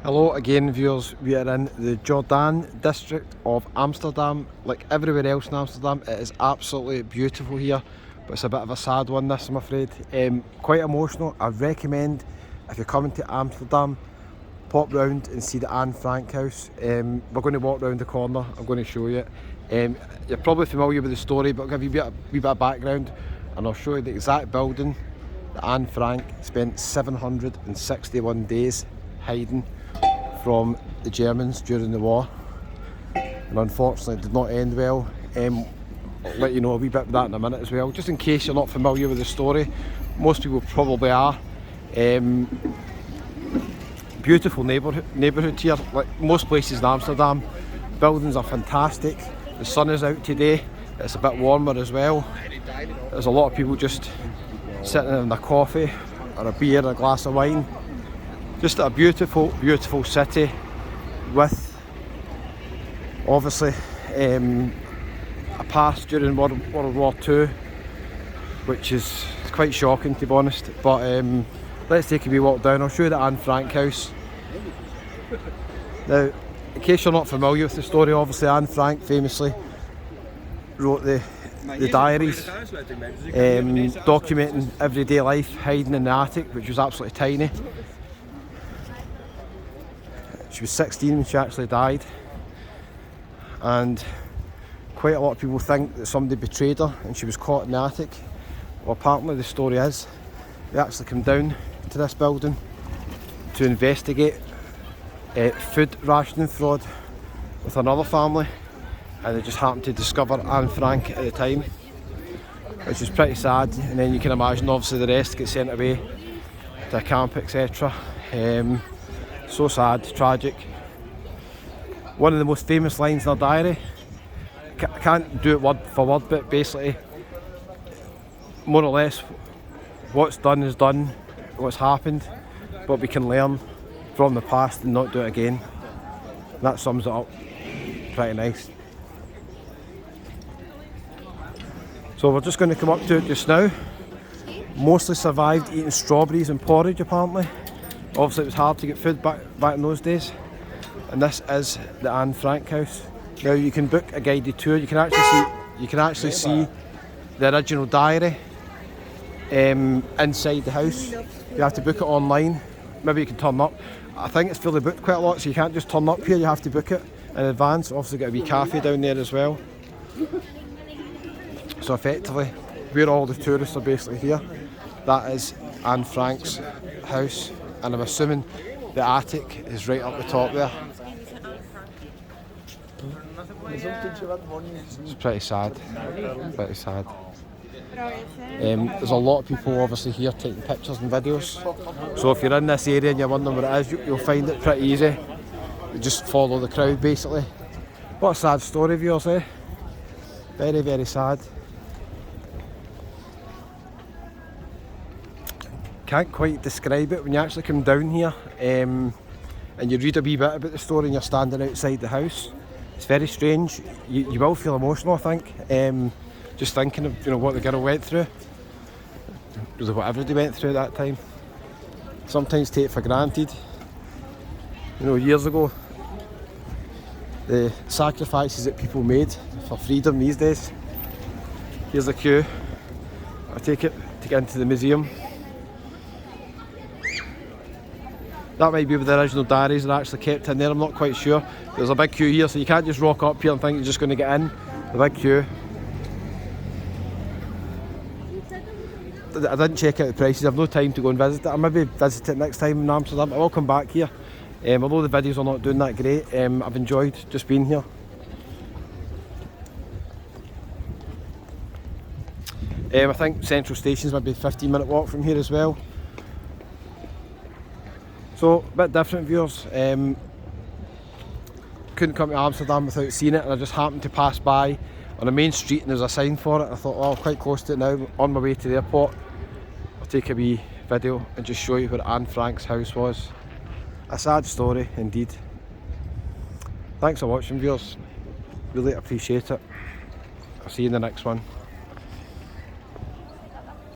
Hello again viewers, we are in the Jordan district of Amsterdam. Like everywhere else in Amsterdam, it is absolutely beautiful here, but it's a bit of a sad one this, I'm afraid. Quite emotional. I recommend, if you're coming to Amsterdam, pop round and see the Anne Frank house. We're going to walk round the corner, I'm going to show you it. You're probably familiar with the story, but I'll give you a wee bit of background and I'll show you the exact building that Anne Frank spent 761 days hiding from the Germans during the war, and unfortunately it did not end well. I'll let you know a wee bit of that in a minute as well, just in case you're not familiar with the story. Most people probably are. Beautiful neighbourhood here, like most places in Amsterdam. Buildings are fantastic. The sun is out today, it's a bit warmer as well. There's a lot of people just sitting in a coffee or a beer, a glass of wine. Just a beautiful, beautiful city with obviously a past during World War II, which is quite shocking to be honest. But let's take a wee walk down. I'll show you the Anne Frank house. Now, in case you're not familiar with the story, obviously Anne Frank famously wrote the diaries, documenting everyday life, hiding in the attic, which was absolutely tiny. She was 16 when she actually died, and quite a lot of people think that somebody betrayed her and she was caught in the attic. Well, apparently the story is they actually came down to this building to investigate food rationing fraud with another family, and they just happened to discover Anne Frank at the time, which is pretty sad. And then you can imagine obviously the rest get sent away to a camp, etc. So sad, tragic. One of the most famous lines in her diary, I can't do it word for word, but basically, more or less, what's done is done, what's happened, but we can learn from the past and not do it again. That sums it up pretty nice. So we're just going to come up to it just now. Mostly survived eating strawberries and porridge apparently. Obviously it was hard to get food back in those days. And this is the Anne Frank house. Now you can book a guided tour. You can actually see the original diary inside the house. You have to book it online. Maybe you can turn up. I think it's fully booked quite a lot, so you can't just turn up here, you have to book it in advance. Obviously got a wee cafe down there as well. So effectively, where all the tourists are basically here, that is Anne Frank's house. And I'm assuming the attic is right up the top there. It's pretty sad, pretty sad. There's a lot of people obviously here taking pictures and videos. So if you're in this area and you're wondering what it is, you'll find it pretty easy. You just follow the crowd basically. What a sad story, viewers, eh? Very, very sad. Can't quite describe it when you actually come down here and you read a wee bit about the story and you're standing outside the house. It's very strange. You will feel emotional, I think, just thinking of what the girl went through, really what everybody went through at that time. Sometimes take it for granted. Years ago, the sacrifices that people made for freedom these days. Here's a queue. I take it to get into the museum. That might be where the original diaries are actually kept in there, I'm not quite sure. There's a big queue here, so you can't just rock up here and think you're just going to get in. The big queue. I didn't check out the prices, I've no time to go and visit it. I'll maybe visit it next time in Amsterdam. I will come back here. Although the videos are not doing that great, I've enjoyed just being here. I think Central Station's maybe a 15-minute walk from here as well. So, a bit different, viewers. Couldn't come to Amsterdam without seeing it, and I just happened to pass by on a main street and there's a sign for it. I thought, oh, I'm quite close to it now, on my way to the airport. I'll take a wee video and just show you where Anne Frank's house was. A sad story, indeed. Thanks for watching, viewers. Really appreciate it. I'll see you in the next one.